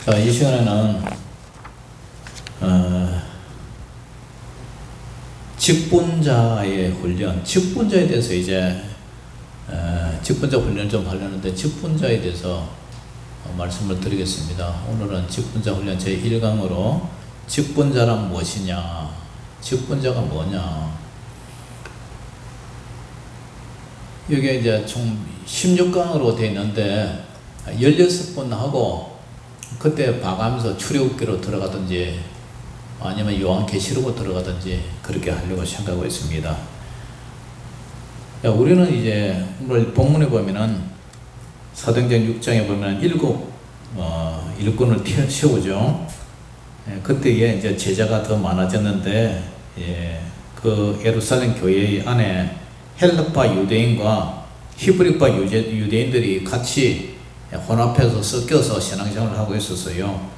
자, 이 시간에는 직분자의 훈련, 직분자에 대해서 이제 직분자 훈련 좀 하려는데 직분자에 대해서 말씀을 드리겠습니다. 오늘은 직분자 훈련 제1강으로 직분자란 무엇이냐, 직분자가 뭐냐. 여기에 이제 총 16강으로 되어 있는데 16번 하고 그때 봐가면서 출애굽기로 들어가든지 아니면 요한계시록으로 들어가든지 그렇게 하려고 생각하고 있습니다. 우리는 이제 오늘 본문에 보면은 사도행전 6장에 보면 일꾼을 세우죠. 그때에 이제 제자가 더 많아졌는데, 그 예루살렘 교회 안에 헬라파 유대인과 히브리파 유대인들이 같이 혼합해서 섞여서 신앙생활을 하고 있었어요.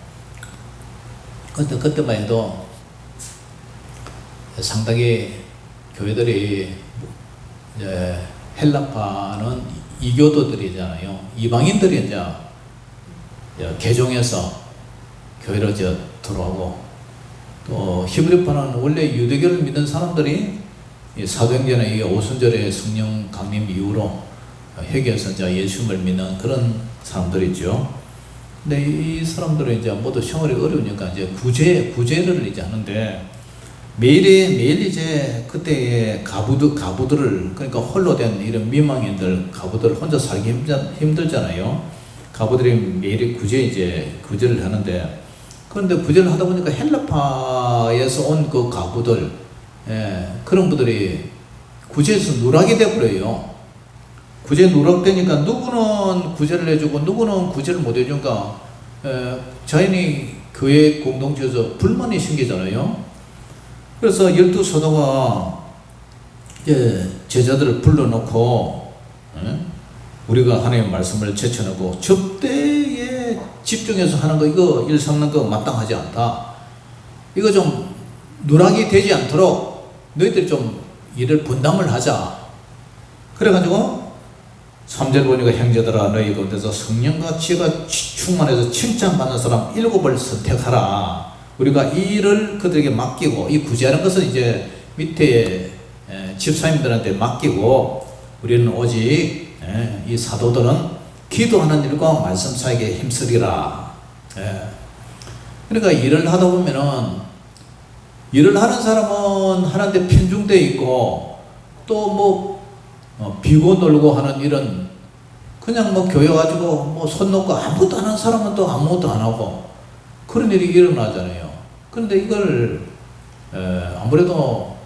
그때만 해도 상당히 교회들이 이제 헬라파는 이교도들이잖아요. 이방인들이 이제 개종해서 교회로 들어오고, 또 히브리파는 원래 유대교를 믿는 사람들이 사도행전의 이 오순절의 성령 강림 이후로 회개해서 이제 예수님을 믿는 그런 사람들이죠. 근데 이 사람들은 이제 모두 생활이 어려우니까 이제 구제를 이제 하는데, 매일 이제 그때의 가부들을, 그러니까 홀로 된 이런 미망인들, 가부들 혼자 살기 힘들잖아요. 가부들이 매일 구제를 하는데, 그런데 구제를 하다 보니까 헬라파에서 온 그 가부들, 그런 분들이 구제에서 누락이 돼버려요. 구제 누락되니까 누구는 구제를 해주고 누구는 구제를 못 해주니까 자연히 교회 공동체에서 불만이 생기잖아요. 그래서 12사도가 제자들을 불러놓고 우리가 하나님의 말씀을 제쳐놓고 접대에 집중해서 하는 거, 이거 일 삼는 거 마땅하지 않다. 이거 좀 누락이 되지 않도록 너희들이 좀 일을 분담을 하자. 그래가지고 3절 보니까 형제들아, 너희 가운데서 성령과 지혜가 충만해서 칭찬받는 사람 7을 선택하라. 우리가 이 일을 그들에게 맡기고, 이 구제하는 것은 이제 밑에 집사님들한테 맡기고, 우리는 오직 이 사도들은 기도하는 일과 말씀 사역에 힘쓰리라. 그러니까 일을 하다 보면은, 일을 하는 사람은 하나님께 편중되어 있고, 또 비고 놀고 하는 일은 그냥 교회 가지고 손 놓고 아무것도 안 하는 사람은 또 아무것도 안 하고 그런 일이 일어나잖아요. 그런데 이걸 아무래도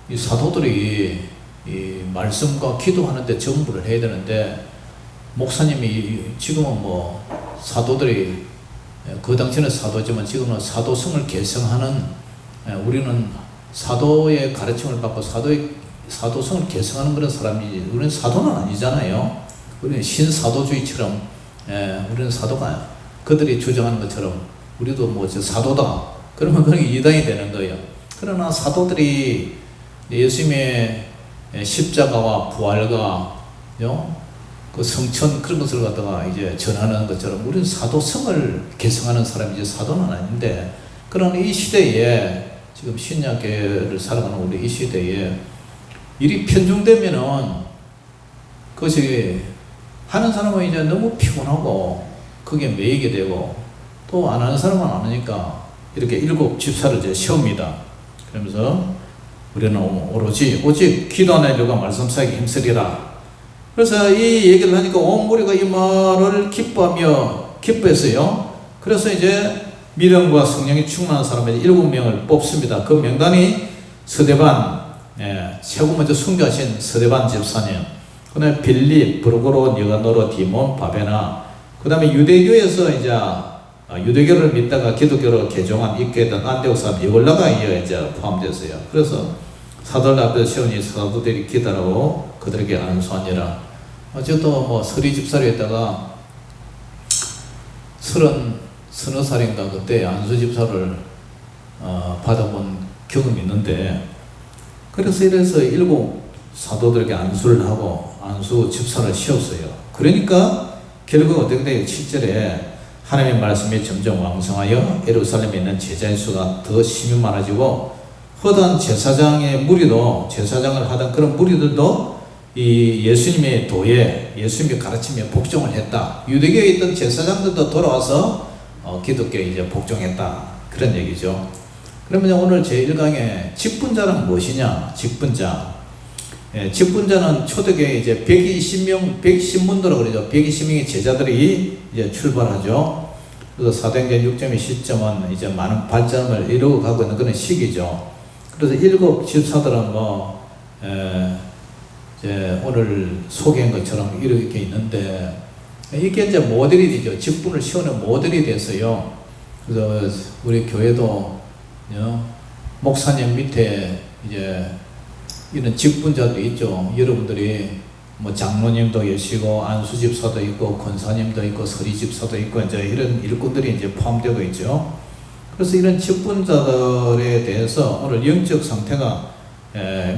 이 사도들이 이 말씀과 기도하는데 전부를 해야 되는데, 목사님이 지금은 사도들이 그 당시에는 사도지만 지금은 사도성을 계승하는, 우리는 사도의 가르침을 받고 사도성을 계승하는 그런 사람이지, 우리는 사도는 아니잖아요. 우리는 신사도주의처럼, 우리는 사도가 그들이 주장하는 것처럼 우리도 사도다 그러면 그게 이단이 되는 거예요. 그러나 사도들이 예수님의 십자가와 부활과 그 성천 그런 것을 갖다가 이제 전하는 것처럼 우리는 사도성을 계승하는 사람이지 사도는 아닌데, 그러나 이 시대에 지금 신약계를 살아가는 우리 이 시대에 일이 편중되면은 그것이 하는 사람은 이제 너무 피곤하고 그게 매이게 되고, 또 안 하는 사람은 안 하니까 이렇게 7 집사를 이제 세웁니다. 그러면서 우리는 오직 기도하는 일과 말씀 사역에 힘쓰리라. 그래서 이 얘기를 하니까 온 무리가 이 말을 기뻐했어요. 그래서 이제 믿음과 성령이 충만한 사람을 7명을 뽑습니다. 그 명단이 스데반, 최고 먼저 순교하신 스데반 집사님, 그 다음에 빌립, 브루고로, 니가노로, 디몬, 바베나, 그 다음에 유대교에서 이제 유대교를 믿다가 기독교로 개종한 입교했던 안디옥 사람 여골라가 이제 포함됐어요. 그래서 사도들 앞에서 세운 이 사도들이 기다라고 그들에게 안수하니라. 저도 서리 집사로 했다가 서너 살인가 그때 안수 집사를 받아본 경험이 있는데, 그래서 이래서 7 사도들에게 안수를 하고 안수 집사를 세웠어요. 그러니까 결국 어떻게 돼요? 7절에 하나님의 말씀이 점점 왕성하여 예루살렘에 있는 제자의 수가 더 심히 많아지고 허다한 제사장의 무리도 제사장을 하던 그런 무리들도 이 예수님의 도에 예수님의 가르침에 복종을 했다. 유대교에 있던 제사장들도 돌아와서 기독교에 이제 복종했다. 그런 얘기죠. 그러면 오늘 제1강의 직분자는 무엇이냐? 직분자. 직분자는 초대교회 이제 120문도라고 그러죠. 120명의 제자들이 이제 출발하죠. 그래서 사도행전 6점의 시점은 이제 많은 발전을 이루어 가고 있는 그런 시기죠. 그래서 일곱 집사들은 이제 오늘 소개한 것처럼 이렇게 있는데, 이게 이제 모델이 되죠. 직분을 세우는 모델이 됐어요. 그래서 우리 교회도 목사님 밑에 이제 이런 직분자도 있죠. 여러분들이 뭐 장로님도 계시고 안수집사도 있고 권사님도 있고 서리집사도 있고 이제 이런 일꾼들이 이제 포함되어 있죠. 그래서 이런 직분자들에 대해서 오늘 영적 상태가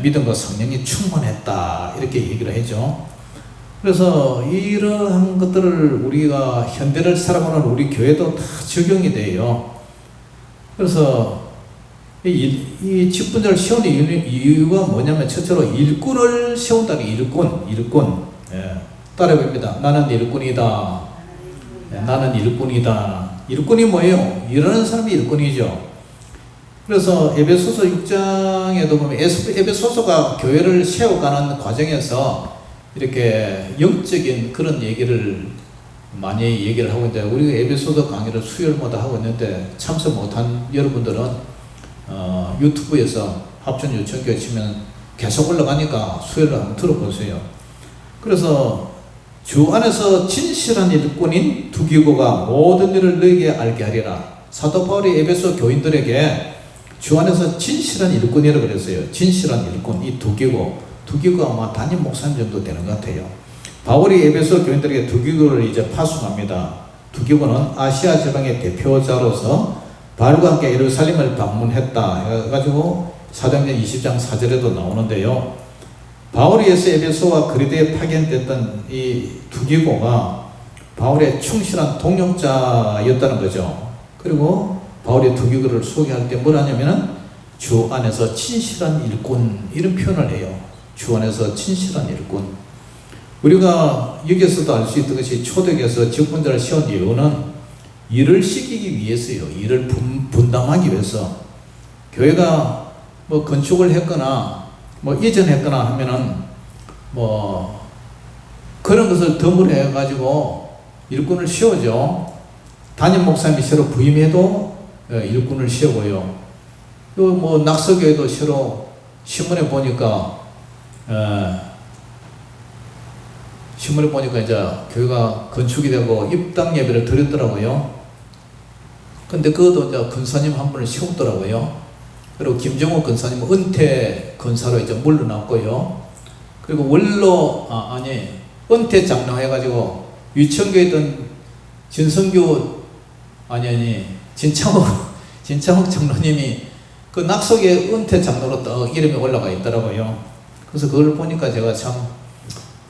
믿음과 성령이 충만했다 이렇게 얘기를 하죠. 그래서 이러한 것들을 우리가 현대를 살아가는 우리 교회도 다 적용이 돼요. 그래서 이 직분자를 세우는 이유가 뭐냐면 첫째로 일꾼을 세운다는 일꾼. 따라해봅니다. 나는 일꾼이다. 나는 일꾼이다. 일꾼이 뭐예요? 일하는 사람이 일꾼이죠. 그래서 에베소서 6장에도 보면 에베소서가 교회를 세워가는 과정에서 이렇게 영적인 그런 얘기를 많이 얘기를 하고 있는데, 우리가 에베소서 강의를 수요일마다 하고 있는데 참석 못한 여러분들은 유튜브에서 합천 요청교회 치면 계속 올라가니까 수요일로 한번 들어보세요. 그래서 주 안에서 진실한 일꾼인 두기고가 모든 일을 너에게 알게 하리라. 사도 바울이 에베소 교인들에게 주 안에서 진실한 일꾼이라고 그랬어요. 진실한 일꾼, 이 두기고가 아마 담임 목사님 정도 되는 것 같아요. 바울이 에베소 교인들에게 두기고를 이제 파송합니다. 두기고는 아시아 지방의 대표자로서 바울과 함께 예루살렘을 방문했다 해가지고 사도행전 20장 4절에도 나오는데요. 바울이 에베소와 그리스도에 파견됐던 이 두기고가 바울의 충실한 동역자였다는 거죠. 그리고 바울이 두기고를 소개할 때 뭐라냐면은 주 안에서 진실한 일꾼, 이런 표현을 해요. 주 안에서 진실한 일꾼. 우리가 여기서도 알 수 있던 것이 초대교회에서 직분자를 세운 이유는 일을 시키기 위해서요. 일을 분담하기 위해서. 교회가 뭐 건축을 했거나 뭐 이전했거나 하면은 뭐 그런 것을 덤으로 해가지고 일꾼을 세우죠. 담임 목사님이 새로 부임해도 일꾼을 세우고요. 또 뭐 낙서교회도 새로 신문에 보니까 이제 교회가 건축이 되고 입당 예배를 드렸더라고요. 근데 그것도 이제 근사님 한 분을 세웠더라고요. 그리고 김정호 근사님은 은퇴 근사로 이제 물러났고요. 그리고 은퇴 장로 해가지고 유천교에 있던 진창욱 장로님이 그 낙석의 은퇴 장로로 딱 이름이 올라가 있더라고요. 그래서 그걸 보니까 제가 참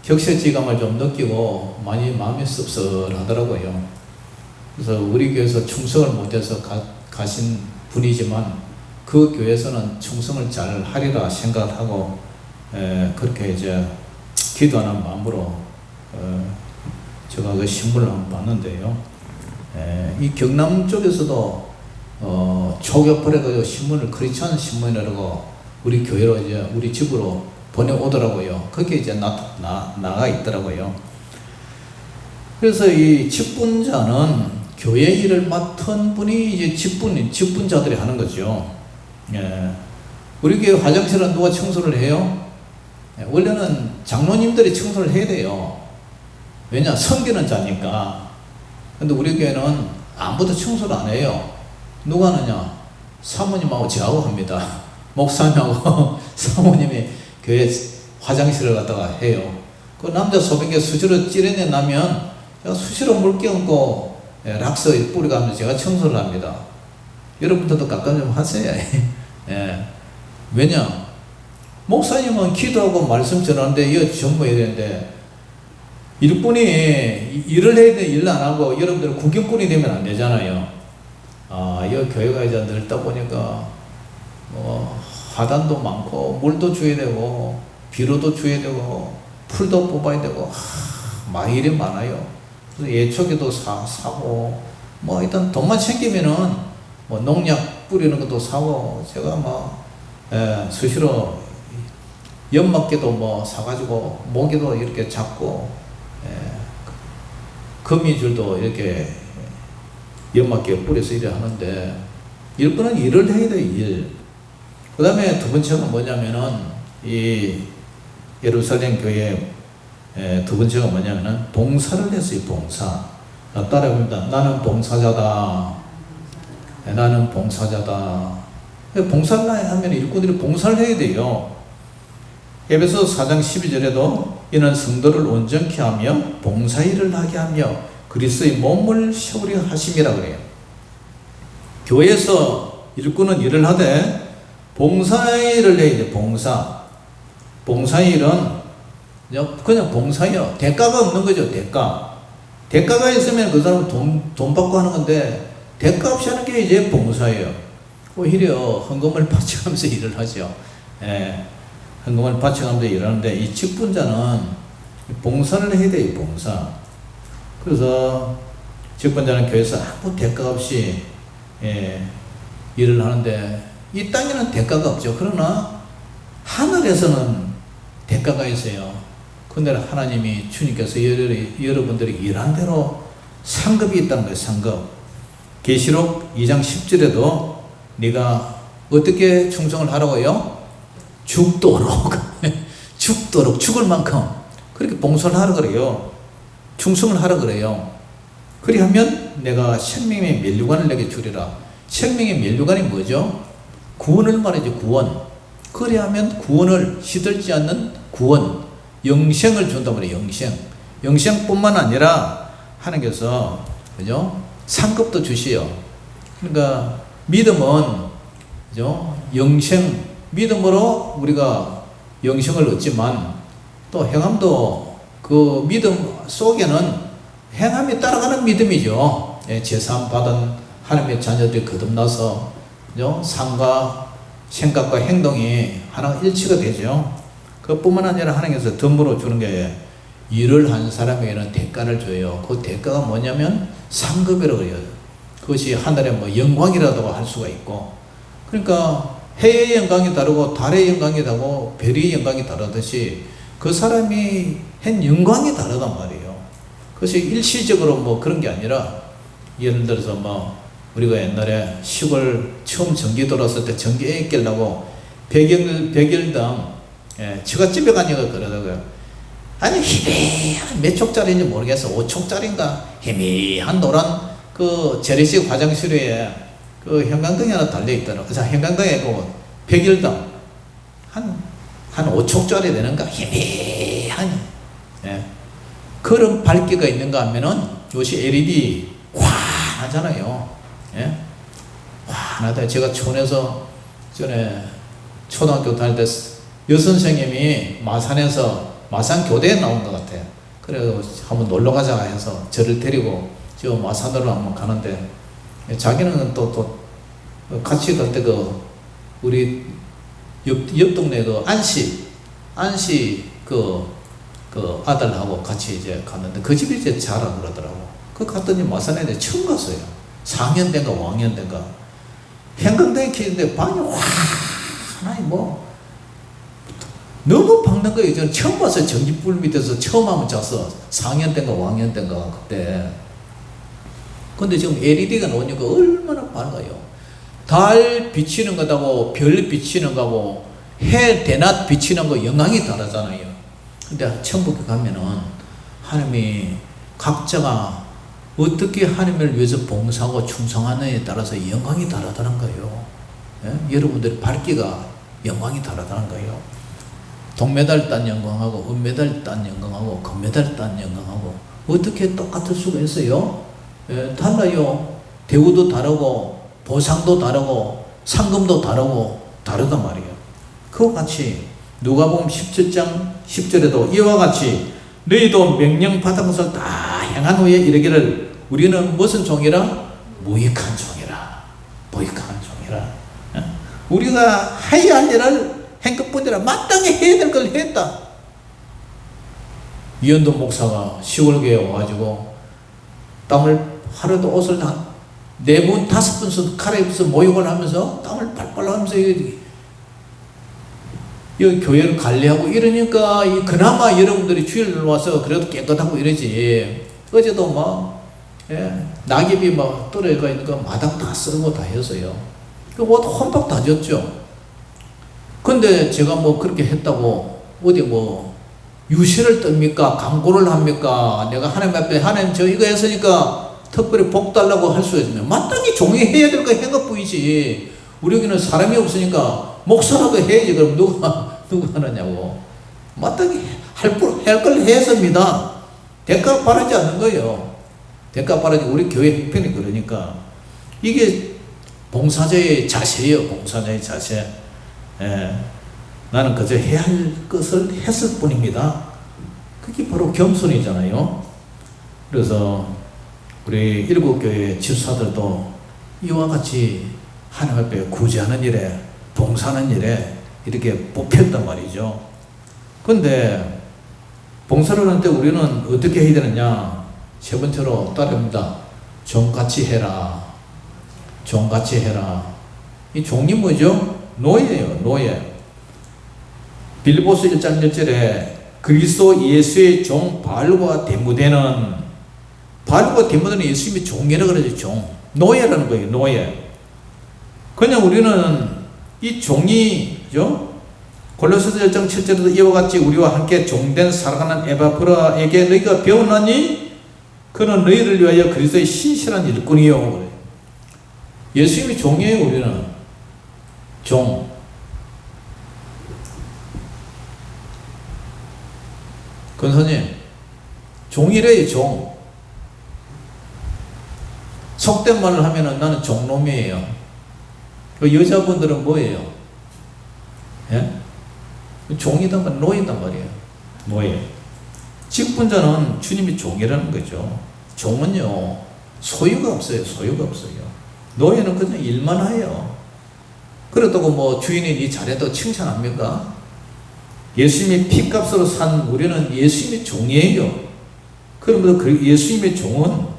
격세지감을 좀 느끼고 많이 마음이 씁쓸하더라고요. 그래서 우리 교회에서 충성을 못해서 가신 분이지만 그 교회에서는 충성을 잘 하리라 생각하고 그렇게 이제 기도하는 마음으로 제가 그 신문을 한번 봤는데요. 이 경남 쪽에서도 초교포래가지고 신문을 크리스찬 신문이라고 우리 교회로 이제 우리 집으로 보내오더라고요. 거기에 이제 나가 있더라고요. 그래서 이 직분자는 교회 일을 맡은 분이 이제 직분자들이 하는 거죠. 우리 교회 화장실은 누가 청소를 해요? 원래는 장로님들이 청소를 해야 돼요. 왜냐? 섬기는 자니까. 근데 우리 교회는 아무도 청소를 안 해요. 누가 하느냐? 사모님하고 저하고 합니다. 목사님하고 사모님이 교회 화장실을 갖다가 해요. 그 남자 소변기 수시로 찌르내 나면 제가 수시로 물 끼얹고 락서 뿌려가면서 제가 청소를 합니다. 여러분들도 가끔 좀 하세요. 왜냐? 목사님은 기도하고 말씀 전하는데 이거 전부해야 되는데 일꾼이 일을 해야 돼, 일 안 하고 여러분들 구경꾼이 되면 안 되잖아요. 이 교회가 이제 넓다 보니까 화단도 많고 물도 줘야 되고 비료도 줘야 되고 풀도 뽑아야 되고 막 일이 많아요. 그래서 예초기도 사고 일단 돈만 챙기면은 농약 뿌리는 것도 사고 제가 수시로 연막기도 사가지고 모기도 이렇게 잡고 거미줄도 이렇게 연막기에 뿌려서 일을 하는데 일꾼은 일을 해야 돼요. 일. 그 다음에 두 번째가 뭐냐면은 이 예루살렘 교회 두 번째가 뭐냐면은 봉사를 했어요. 봉사. 따라해봅니다. 나는 봉사자다. 나는 봉사자다. 봉사를 하면 일꾼들이 봉사를 해야 돼요. 에베소서 4장 12절에도 이는 성도를 온전케 하며 봉사일을 하게 하며 그리스도의 몸을 세우려 하심이라 그래요. 교회에서 일꾼은 일을 하되 봉사일을 해야 돼. 봉사일은 그냥 봉사예요. 대가가 없는 거죠. 대가가 있으면 그 사람은 돈 받고 하는 건데 대가 없이 하는 게 이제 봉사예요. 오히려 헌금을 바쳐가면서 일을 하죠. 헌금을 바쳐가면서 일하는데 이 직분자는 봉사를 해야 돼요. 봉사. 그래서 직분자는 교회에서 아무 대가 없이 일을 하는데 이 땅에는 대가가 없죠. 그러나 하늘에서는 대가가 있어요. 근데 하나님이 주님께서 여러분들이 일한 대로 상급이 있다는 거예요. 상급. 계시록 2장 10절에도 네가 어떻게 충성을 하라고요? 죽도록 죽을 만큼 그렇게 봉사를 하라 그래요. 충성을 하라 그래요. 그리하면 내가 생명의 면류관을 내게 주리라. 생명의 면류관이 뭐죠? 구원을 말하죠. 구원. 그리하면 구원을 시들지 않는 구원, 영생을 준단 말이에요. 영생뿐만 아니라 하나님께서 그죠? 상급도 주시요. 그러니까 믿음은 그죠? 믿음으로 우리가 영생을 얻지만 또 행함도 그 믿음 속에는 행함이 따라가는 믿음이죠. 제사함 받은 하나님의 자녀들이 거듭나서 그죠? 삶과 생각과 행동이 하나 일치가 되죠. 그뿐만 아니라 하나님께서 덤으로 주는 게 일을 한 사람에게는 대가를 줘요. 그 대가가 뭐냐면 상급이라고 해요. 그것이 하늘의 영광이라고 할 수가 있고, 그러니까 해의 영광이 다르고 달의 영광이 다르고 별의 영광이 다르듯이 그 사람이 한 영광이 다르단 말이에요. 그것이 일시적으로 그런 게 아니라 예를 들어서 우리가 옛날에 시골 처음 전기 들어왔을 때 전기 끼려고 백일당 처갓집에 가니까 그러다고요. 아니 희미한 몇 촉짜리인지 모르겠어. 5촉짜리인가 희미한 노란 그 재래식 화장실에 그 형광등이 하나 달려있더라고. 그래서 형광등에 그 백일당 한 5촉짜리 되는가 희미한 그런 밝기가 있는가 하면은 요새 LED 환하잖아요. 환하다. 제가 촌에서 전에 초등학교 다닐 때 여선생님이 마산 교대에 나온 것 같아요. 그래서 한번 놀러 가자 해서 저를 데리고 저 마산으로 한번 가는데 자기는 또 같이 갈 때 우리 옆 동네 안씨 그 아들하고 같이 이제 갔는데 그 집이 이제 자라 그러더라고. 그 갔더니 마산에 처음 갔어요. 4학년 된가 5학년 된가. 형광등이 켜는데 방이 환하니 너무 밝는 거예요. 저는 처음 봤어요. 전기불 밑에서 처음 한번 잤어. 4학년 때인가 5학년 때인가 그때. 근데 지금 LED가 나오니까 얼마나 밝아요. 달 비치는 거하고 별 비치는 거하고 해 대낮 비치는 거 영향이 다르잖아요. 근데 천국에 가면은 하나님이 각자가 어떻게 하나님을 위해서 봉사하고 충성하느냐에 따라서 영광이 다르다는 거예요. 여러분들의 밝기가 영광이 다르다는 거예요. 동메달 딴 영광하고 은메달 딴 영광하고 금메달 딴 영광하고 어떻게 똑같을 수가 있어요? 달라요. 대우도 다르고 보상도 다르고 상금도 다르고 다르단 말이에요. 그와 같이 누가복음 17장 10절에도 이와 같이 너희도 명령받은 것을 다 행한 후에 이르기를 우리는 무슨 종이라? 무익한 종이라. 무익한 종이라. 우리가 해야 할 일을 한 것뿐이라 마땅히 해야 될 걸 했다. 이현돈 목사가 시골교회에 와가지고 땀을 하루도 옷을 다 4번 5번씩 갈아입어서 모욕을 하면서 땀을 팔팔 하면서 이 교회를 관리하고 이러니까 그나마 여러분들이 주일날 와서 그래도 깨끗하고 이러지. 어제도 막 낙엽이 막 떨어져 있으니까 마당 다 쓸고 다 했어요. 옷 혼밥 다 졌죠. 근데 제가 뭐 그렇게 했다고 어디 뭐 유세를 뜹니까? 광고를 합니까? 내가 하나님 앞에 하나님 저 이거 했으니까 특별히 복 달라고 할 수 있으면 마땅히 종이 해야 될 거 한 것뿐이지. 우리 여기는 사람이 없으니까 목사라도 해야지. 그럼 누가 하느냐고. 마땅히 할 걸 해서입니다. 대가 바라지 않는 거예요. 대가 바라지. 우리 교회 형편이 그러니까 이게 봉사자의 자세예요. 봉사자의 자세. 나는 그저 해야 할 것을 했을 뿐입니다. 그게 바로 겸손이잖아요. 그래서 우리 일곱교회 집사들도 이와 같이 하나님 앞에 구제하는 일에 봉사하는 일에 이렇게 뽑혔단 말이죠. 근데 봉사를 하는데 우리는 어떻게 해야 되느냐? 세 번째로 따릅니다. 종같이 해라. 종같이 해라. 이 종이 뭐죠? 노예예요. 노예. 빌립보서 1장 1절에 그리스도 예수의 종 바울과 디모데는 예수님의 종이라고 그러죠. 종. 노예라는 거예요. 노예. 그냥 우리는 이 종이죠. 골로새서 1장 7절에도 이와 같이 우리와 함께 종된 살아가는 에바프라에게 너희가 배웠나니 그는 너희를 위하여 그리스도의 신실한 일꾼이요. 예수님이 종이에요. 우리는 종. 권사님, 종이래요. 종. 속된 말을 하면은 나는 종놈이에요. 그 여자분들은 뭐예요? 예? 종이단 말, 노예단 말이에요. 노예. 직분자는 주님이 종이라는 거죠. 종은요, 소유가 없어요. 소유가 없어요. 노예는 그냥 일만 해요. 그렇다고 뭐 주인이 네 잘해도 칭찬합니까? 예수님이 피값으로 산 우리는 예수님의 종이에요. 그러면서 그 예수님의 종은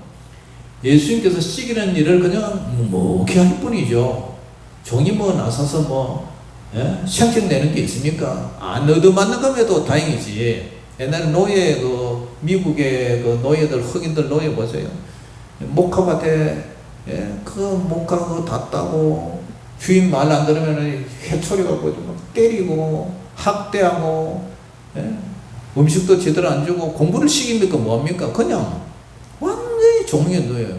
예수님께서 시키는 일을 그냥 묵묵히 할 뿐이죠. 종이 뭐 나서서 뭐 생책 내는 게 있습니까? 안 얻어맞는 거면 다행이지. 옛날에 노예 미국의 노예들 흑인들 노예 보세요. 목화밭에 그 목화 그거 다 따고 주인 말 안 들으면 회초리 갖고 때리고 학대하고 음식도 제대로 안 주고 공부를 시킵니까? 뭐합니까? 그냥 완전히 종이에 넣어요.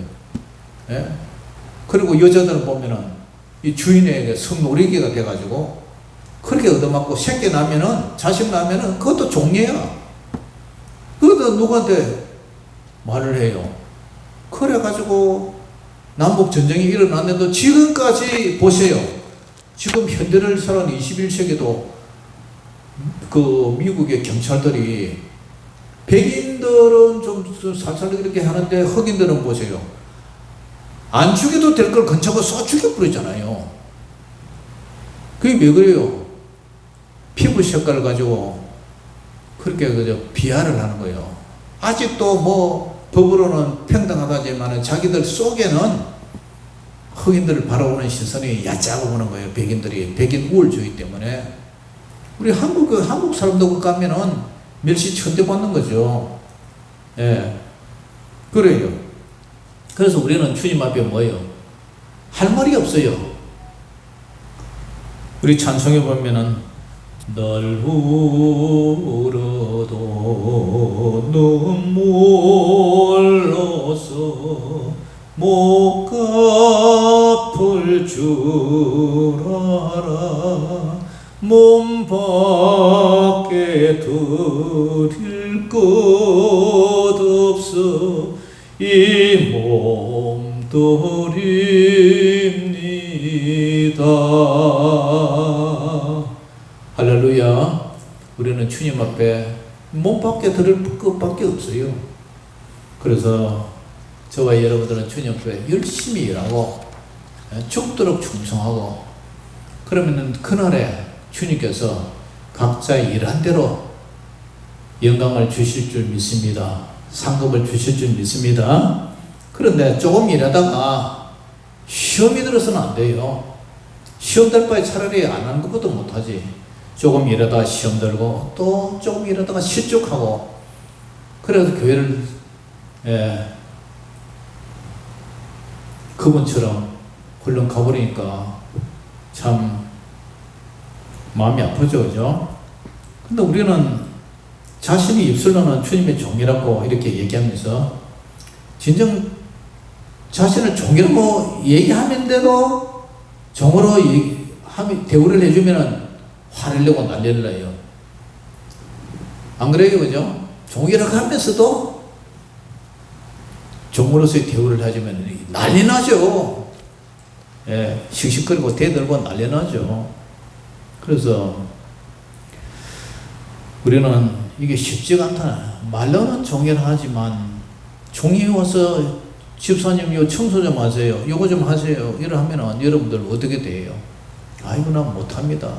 그리고 여자들은 보면은 이 주인에게 성노리기가 돼가지고 그렇게 얻어맞고 새끼 나면은 자식 나면은 그것도 종이야. 그것도 누구한테 말을 해요. 그래가지고 남북 전쟁이 일어났는데도 지금까지 보세요. 지금 현대를 살아온 21세기도 그 미국의 경찰들이 백인들은 좀 살살 이렇게 하는데 흑인들은 보세요. 안 죽여도 될 걸 근처가 쏴 죽여버리잖아요. 그게 왜 그래요? 피부 색깔을 가지고 그렇게 그저 비하를 하는 거예요. 아직도 뭐 법으로는 평등하다지만 자기들 속에는 흑인들을 바라보는 시선이 얕잡아 보는 거예요. 백인들이 백인 우월주의 때문에. 우리 한국 사람도 가면은 멸시 천대받는 거죠. 예. 그래요. 그래서 우리는 주님 앞에 뭐예요? 할 말이 없어요. 우리 찬송에 보면은 널 울어도 눈물로서 못 갚을 줄 알아 몸 밖에 드릴 것 없어 이 몸 드립니다. 할렐루야. 우리는 주님 앞에 몸 밖에 들을 것밖에 없어요. 그래서 저와 여러분들은 주님 앞에 열심히 일하고 죽도록 충성하고, 그러면은 그날에 주님께서 각자 일한 대로 영광을 주실 줄 믿습니다. 상급을 주실 줄 믿습니다. 그런데 조금 일하다가 시험이 들어서는 안 돼요. 시험 될 바에 차라리 안 하는 것보다 못하지. 조금 일하다가 시험 들고 또 조금 일하다가 실족하고, 그래서 교회를 그분처럼 훌렁 가버리니까 참 마음이 아프죠, 그죠? 근데 우리는 자신이 입술로는 주님의 종이라고 이렇게 얘기하면서 진정 자신을 종이라고 얘기하면서도 종으로 대우를 해주면 화를 내고 난리를 나요. 안 그래요, 그죠? 종이라고 하면서도 종으로서의 대우를 해주면 난리 나죠. 예, 씩씩거리고 대들고 난리 나죠. 그래서 우리는 이게 쉽지가 않다. 말로는 종이라 하지만 종이 와서 집사님 요 청소 좀 하세요, 요거 좀 하세요, 이러 하면은 여러분들 어떻게 돼요? 아이고 나 못합니다.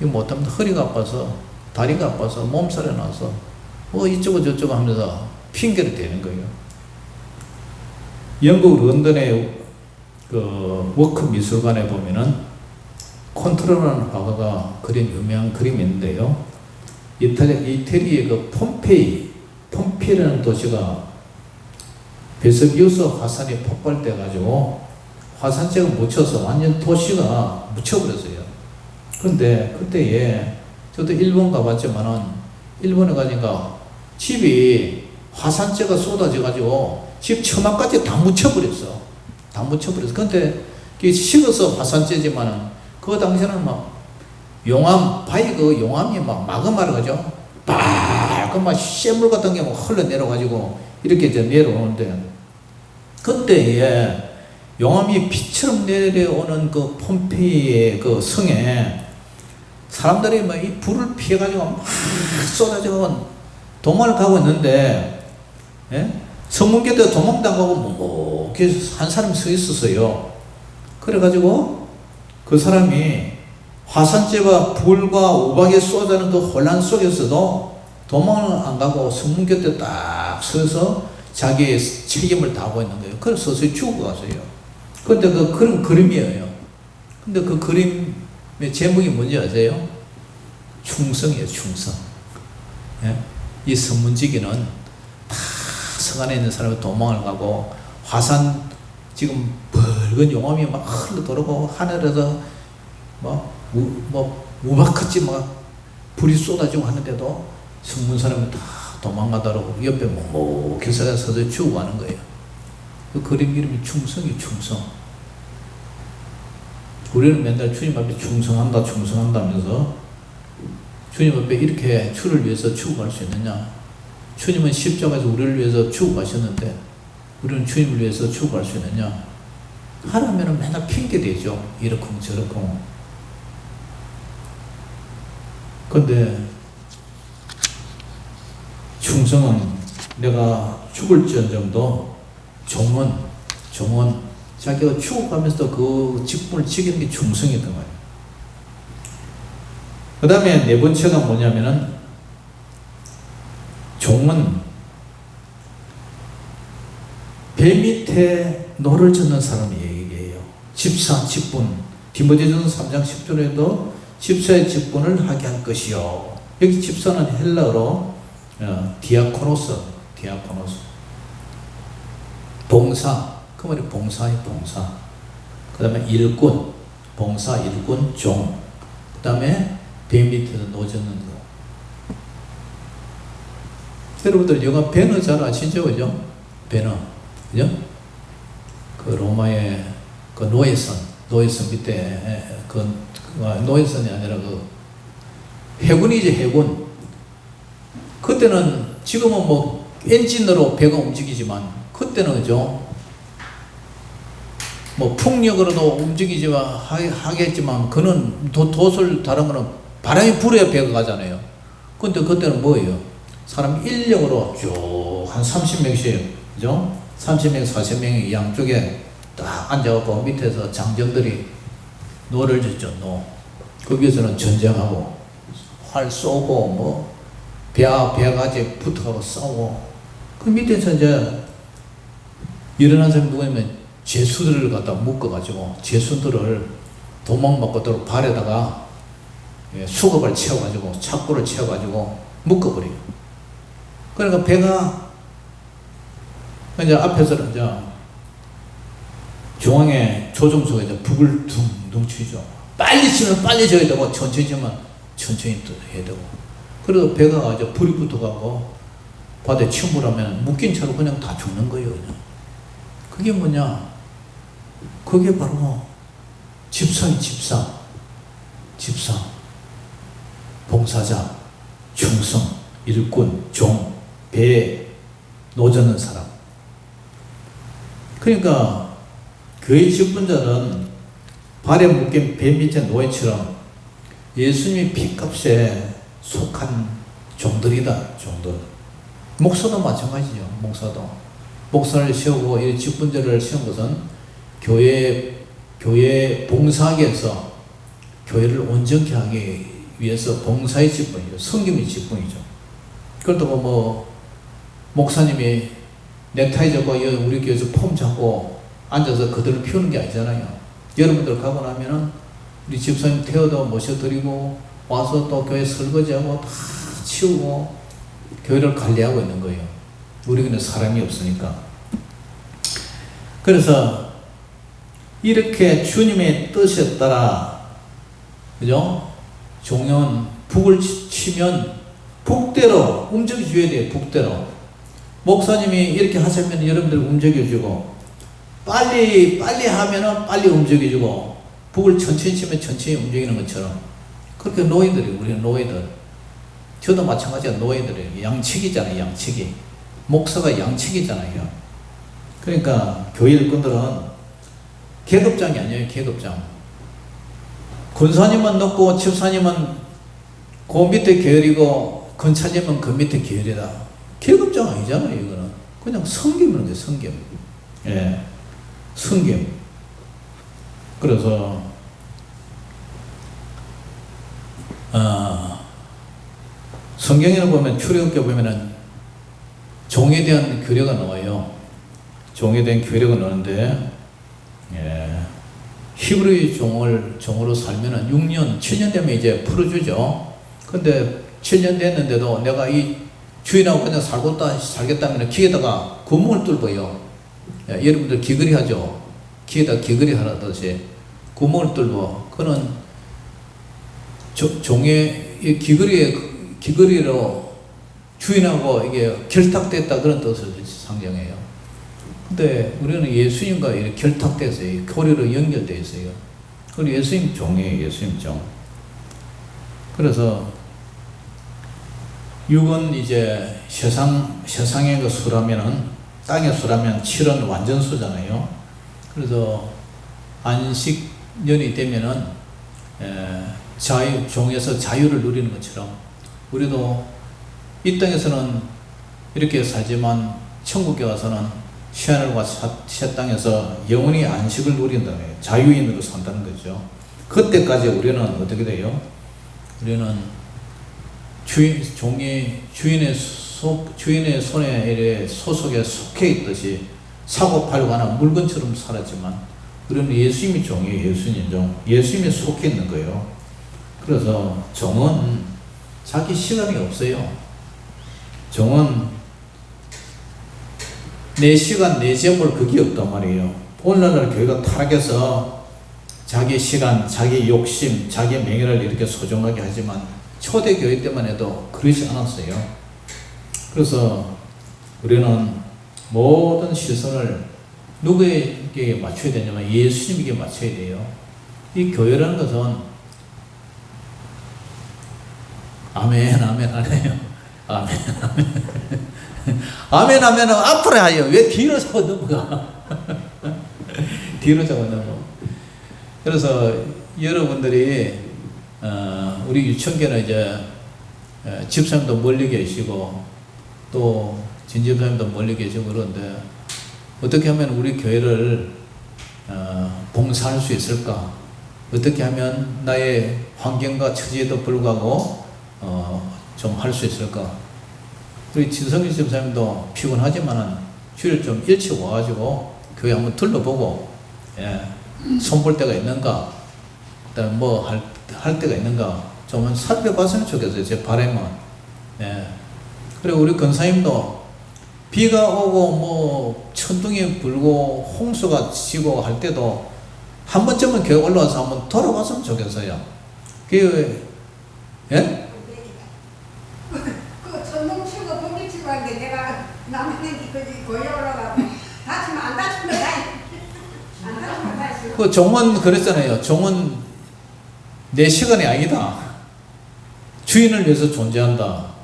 이거 못합니다. 허리가 아파서, 다리가 아파서, 몸살이 나서 뭐 이쪽고 저쪽고 하면서 핑계를 대는 거예요. 영국 런던의 그 워크 미술관에 보면은 콘트라라는 화가가 그린 유명한 그림이 있는데요. 이태리의 그 폼페이라는 도시가 베스비우스 화산이 폭발돼가지고 화산재가 묻혀서 완전 도시가 묻혀버렸어요. 그런데 그때에 저도 일본 가봤지만은 일본에 가니까 집이 화산재가 쏟아져가지고 집 처마까지 다 묻혀버렸어. 다 묻혀버렸어. 근데 그게 식어서 화산재지만은 그 당시에는 막 용암, 바위 그 용암이 막 마그마를 가죠. 빨간 막 쇳물 같은 게 막 흘러내려가지고 이렇게 이제 내려오는데, 그때에 용암이 비처럼 내려오는 그 폼페이의 그 성에 사람들이 막 이 불을 피해가지고 막 쏟아져가고 도망을 가고 있는데, 예? 성문교대 도망당하고 뭐 한 사람이 서 있었어요. 그래가지고 그 사람이 화산재와 불과 우박이 쏟아지는 그 혼란 속에서도 도망을 안 가고 성문 곁에 딱 서서 자기의 책임을 다하고 있는 거예요. 그래서 서서히 죽어갔어요. 그런데 그런 그림이에요. 근데 그 그림의 제목이 뭔지 아세요? 충성이에요, 충성. 예? 이 성문지기는 다 성 안에 있는 사람이 도망을 가고, 화산 지금 붉은 용암이 막 흘러 들어오고, 하늘에서 우박같이 막 불이 쏟아지고 하는데도 성문 사람이 다 도망가더라고. 옆에 묵묵히 서서 죽어가는 거예요. 그 그림 이름이 충성이 충성. 우리는 맨날 주님 앞에 충성한다 하면서 주님 앞에 이렇게 주를 위해서 죽어갈 수 있느냐? 주님은 십자가에서 우리를 위해서 죽어가셨는데 우리는 주님을 위해서 죽어갈 수 있느냐? 하라면은 맨날 핑계 대죠. 이렇고 저렇고. 근데 충성은 내가 죽을지언정도 종은 자기가 죽어가면서도 그 직분을 지키는 게 충성이던 거예요. 그 다음에 네 번째가 뭐냐면은, 종은 배 밑에 노를 젓는 사람이 얘기해요. 집사, 직분. 디모데전서 3장 10절에도 집사의 직분을 하게 할 것이요. 여기 집사는 헬라어로 디아코노스. 봉사. 그 말이 봉사의 봉사. 그 다음에 일꾼. 봉사, 일꾼, 종. 그 다음에 배 밑에서 노 젓는 거. 여러분들 영화 배너 잘 아시죠? 그죠? 배너. 그죠? 그 로마의 그 노예선 밑에 노예선이 아니라 그 해군이지, 해군. 그때는 지금은 뭐 엔진으로 배가 움직이지만 그때는 그죠? 뭐 풍력으로도 하겠지만 그는 돛을 다른 거는 바람이 불어야 배가 가잖아요. 근데 그때는 뭐예요? 사람 인력으로 쭉 한 30명씩, 그죠? 30명, 40명이 양쪽에 딱 앉아갖고 밑에서 장정들이 노를 젓죠, 노. 거기서는 전쟁하고, 활 쏘고, 뭐, 배가지 붙어가고 싸우고, 그 밑에서 이제 일어난 사람이 누구냐면 죄수들을 갖다 묶어가지고, 죄수들을 도망받고도록 발에다가 수갑을 채워가지고, 착고를 채워가지고, 묶어버려요. 그러니까 배가 이제 앞에서는 이제 중앙에 조종소가 이제 북을 둥둥 치죠. 빨리 치면 빨리 져야 되고, 천천히 치면 천천히 또 해야 되고. 그래서 배가 이제 불이 붙어가고, 바다에 침몰하면 묶인 채로 그냥 다 죽는 거예요, 그냥. 그게 뭐냐? 그게 바로 집상이 집상. 봉사자, 충성, 일꾼, 종, 배에 노젓는 사람. 그러니까 그의 직분자는 발에 묶인 배 밑에 노예처럼 예수님의 피값에 속한 종들이다, 종들. 목사도 마찬가지죠, 목사도. 목사를 세우고 이 직분자를 세운 것은 교회 봉사하기 위해서 교회를 온전케 하기 위해서 봉사의 직분이죠. 섬김의 직분이죠. 그렇다고 뭐 목사님이 넥타이 잡고 우리 교회에서 폼 잡고 앉아서 그들을 피우는 게 아니잖아요. 여러분들 가고 나면은 우리 집사님 태워도 모셔드리고 와서 또 교회 설거지하고 다 치우고 교회를 관리하고 있는 거예요. 우리는 사람이 없으니까. 그래서 이렇게 주님의 뜻에 따라, 그죠? 종은 북을 치면 북대로 움직여줘야 돼요. 북대로. 목사님이 이렇게 하시면 여러분들 움직여주고, 빨리 하면은 빨리 움직여주고, 북을 천천히 치면 천천히 움직이는 것처럼. 그렇게 노예들이, 우리는 노예들. 저도 마찬가지야, 노예들이에요. 양측이잖아요, 양측이. 목사가 양측이잖아요. 그러니까 교회 일꾼들은 계급장이 아니에요, 계급장. 군사님은 높고 집사님은 그 밑에 계열이고 건차님은 그 밑에 계열이다. 계급장 아니잖아요, 이거는. 그냥 섬기는 거예요, 섬김. 예. 섬김. 그래서, 성경에 보면, 출애굽기에 보면은 종에 대한 규례가 나와요. 종에 대한 규례가 나오는데, 예. 히브리 종으로 살면은 6년, 7년 되면 이제 풀어주죠. 근데 7년 됐는데도 내가 이 주인하고 그냥 살겠다면 귀에다가 구멍을 뚫어요. 예, 여러분들 귀걸이 하죠? 귀에다 귀걸이 하듯이 구멍을 뚫어. 그는 종의 이 귀걸이로 주인하고 이게 결탁됐다, 그런 뜻을 상정해요. 근데 우리는 예수님과 이렇게 결탁돼서 교리로 연결되어 있어요. 그리고 예수님 종이에요, 예수님 종. 그래서 육은 이제 세상의 그 수라면은, 땅의 수라면 7은 완전 수잖아요. 그래서 안식년이 되면은 종에서 자유를 누리는 것처럼 우리도 이 땅에서는 이렇게 살지만 천국에 가서는 시하늘과 새 땅에서 영원히 안식을 누린다는 거예요. 자유인으로 산다는 거죠. 그때까지 우리는 어떻게 돼요? 우리는 주인의 손에 소속에 속해 있듯이 사고 팔고 하는 물건처럼 살았지만, 우리는 예수님이 종이에요. 예수님 종. 예수님이 속해 있는 거예요. 그래서 종은 자기 시간이 없어요. 종은 내 시간, 내 재물, 그게 없단 말이에요. 오늘날 교회가 타락해서 자기 시간, 자기 욕심, 자기 명예를 이렇게 소중하게 하지만 초대교회 때만 해도 그러지 않았어요. 그래서 우리는 모든 시선을 누구에게 맞춰야 되냐면 예수님에게 맞춰야 돼요. 이 교회라는 것은 아멘 하네요. 아멘 하면 앞으로 하요. 왜 뒤로 자꾸 넘어가? 뒤로 자꾸 넘어가. 그래서 여러분들이 우리 유천교는 이제 집사님도 멀리 계시고 또 진집사님도 멀리 계시고 그런데 어떻게 하면 우리 교회를 봉사할 수 있을까? 어떻게 하면 나의 환경과 처지에도 불구하고 좀 할 수 있을까? 우리 진성기 집사님도 피곤하지만은 주일 좀 일찍 와가지고 교회 한번 둘러보고 손볼 때가 있는가, 그다음에 뭐 할 때가 있는가 좀 살펴봤으면 좋겠어요. 제 바람은. 그리고 우리 권사님도 비가 오고 뭐 천둥이 불고 홍수가 치고 할 때도 한 번쯤은 교회 올라와서 한번 돌아봤으면 좋겠어요. 그 그 천둥 치고 번개 치고 하는데 내가 남편이 거기 올라가고 다치면 안 다치면 안 다치면 다치. 그 종은 그랬잖아요. 종은 내 시간이 아니다. 주인을 위해서 존재한다.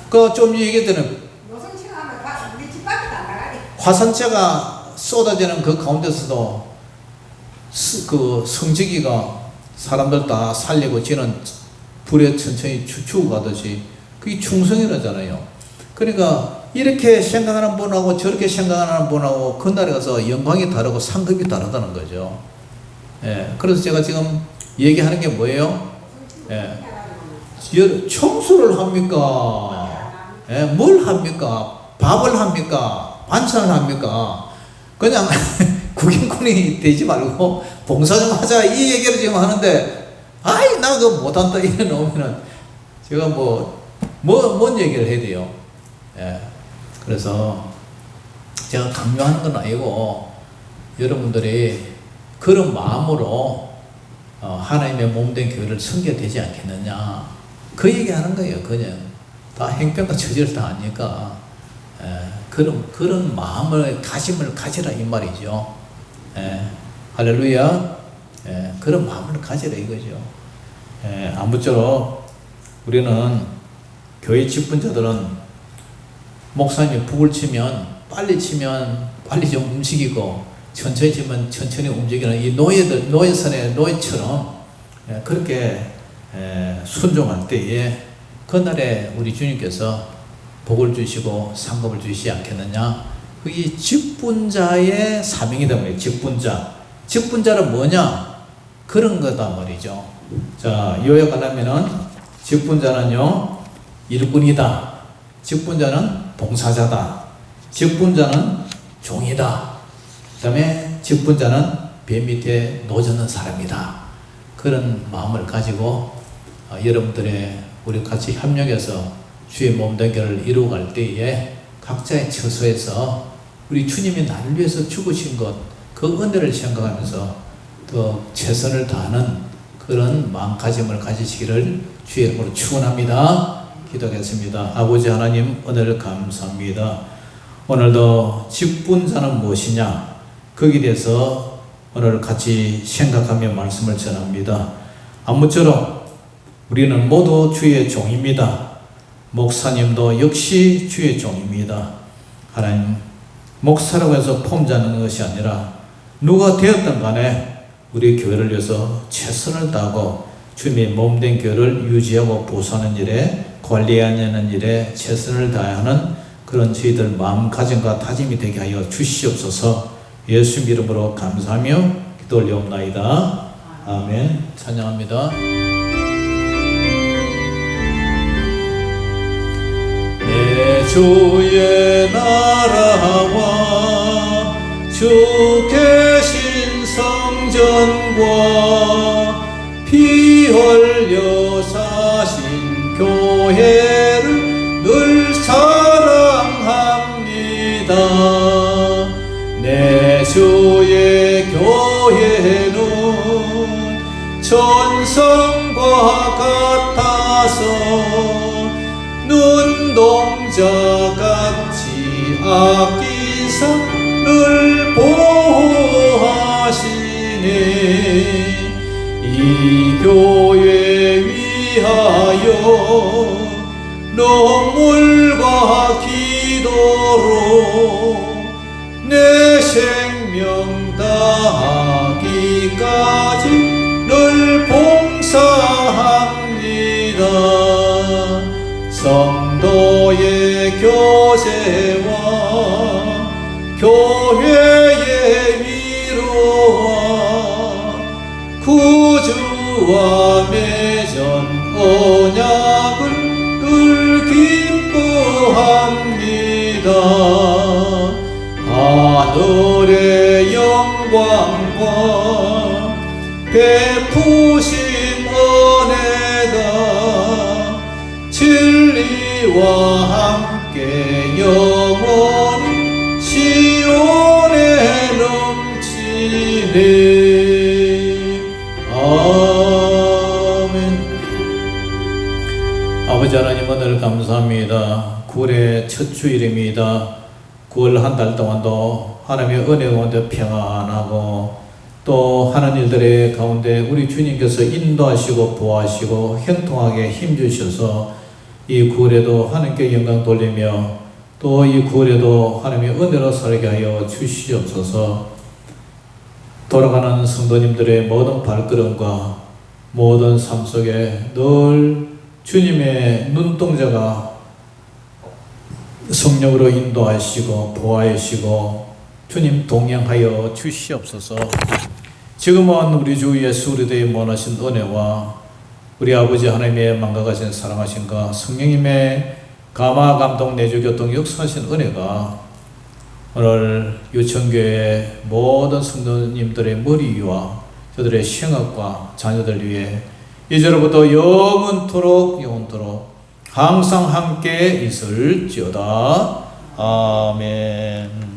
그 좀 얘기했더니 우리 집 밖에도 안 나가게. 화산재가 쏟아지는 그 가운데서도 그 성지기가 사람들 다 살리고 지는 불에 천천히 죽어가듯이 그게 충성이라잖아요. 그러니까 이렇게 생각하는 분하고 저렇게 생각하는 분하고 그날에 가서 영광이 다르고 상급이 다르다는 거죠. 그래서 제가 지금 얘기하는 게 뭐예요? 청소를 합니까? 뭘 합니까? 밥을 합니까? 반찬을 합니까? 그냥 구경꾼이 되지 말고 봉사 좀 하자 이 얘기를 지금 하는데 아이 나 그거 못한다 이래 놓으면은 제가 뭔 얘기를 해야 돼요. 그래서 제가 강요하는 건 아니고 여러분들이 그런 마음으로 하나님의 몸된 교회를 섬겨야 되지 않겠느냐 그 얘기하는 거예요. 그냥 다 행편과 처지를 다 아니까 그런 마음을 가짐을 가지라 이 말이죠. 할렐루야. 그런 마음을 가지라 이거죠. 아무쪼록 우리는 교회 직분자들은 목사님이 북을 치면 빨리 좀 움직이고 천천히 치면 천천히 움직이는 이 노예선의 노예처럼 그렇게 순종할 때에 그날에 우리 주님께서 복을 주시고 상급을 주시지 않겠느냐. 그게 직분자의 사명이다 말이에요. 직분자는 뭐냐? 그런 거다 말이죠. 자, 요약하려면은 직분자는요 일꾼이다. 직분자는 봉사자다. 직분자는 종이다. 그 다음에 직분자는 배 밑에 노젓는 사람이다. 그런 마음을 가지고 여러분들의 우리 같이 협력해서 주의 몸된 교회를 이루어갈 때에 각자의 처소에서 우리 주님이 나를 위해서 죽으신 것, 그 은혜를 생각하면서 더 최선을 다하는 그런 마음가짐을 가지시기를 주의 이름으로 축원합니다. 기도하겠습니다. 아버지 하나님 은혜를 감사합니다. 오늘도 직분자는 무엇이냐 거기에 대해서 오늘 같이 생각하며 말씀을 전합니다. 아무쪼록 우리는 모두 주의 종입니다. 목사님도 역시 주의 종입니다. 하나님 목사라고 해서 폼 잡는 것이 아니라 누가 되었든 간에 우리 교회를 위해서 최선을 다하고 주님의 몸된 교회를 유지하고 보수하는 일에 관리하는 일에 최선을 다하는 그런 저희들 마음가짐과 다짐이 되게 하여 주시옵소서. 예수 이름으로 감사하며 기도 올려옵나이다. 아멘. 찬양합니다. 내 주의 나라와 주 계신 성전과 피 흘려 사신 교회를 늘 사랑합니다. 내 주의 교회는 천성과 같아서 눈동자같이 아끼사 늘 보호하시네. 이 교회 위하여 눈물과 기도로 내 생명 다하기까지 늘 봉사합니다. 너의 교제와 교회의 위로와 구주와 맺은 언약을 늘 기뻐합니다. 하늘의 영광과 베푸신 은혜가 진리와 함께 영원히 시온에 넘치네. 아멘. 아버지 하나님, 오늘 감사합니다. 9월의 첫 주일입니다. 9월 한 달 동안도 하나님의 은혜 가운데 평안하고 또 하는 일들의 가운데 우리 주님께서 인도하시고 보호하시고 형통하게 힘주셔서 이 9월에도 하나님께 영광 돌리며 또 이 9월에도 하나님의 은혜로 살게 하여 주시옵소서. 돌아가는 성도님들의 모든 발걸음과 모든 삶 속에 늘 주님의 눈동자가 성령으로 인도하시고 보호하시고 주님 동행하여 주시옵소서. 지금은 우리 주 예수 그리스도의 원하신 은혜와 우리 아버지 하나님의 만각하신 사랑하신가 성령님의 감화 감동 내주 교통 역사하신 은혜가 오늘 유천교회 모든 성도님들의 머리 위와 저들의 생업과 자녀들 위에 이제로부터 영원토록 항상 함께 있을지어다. 아멘.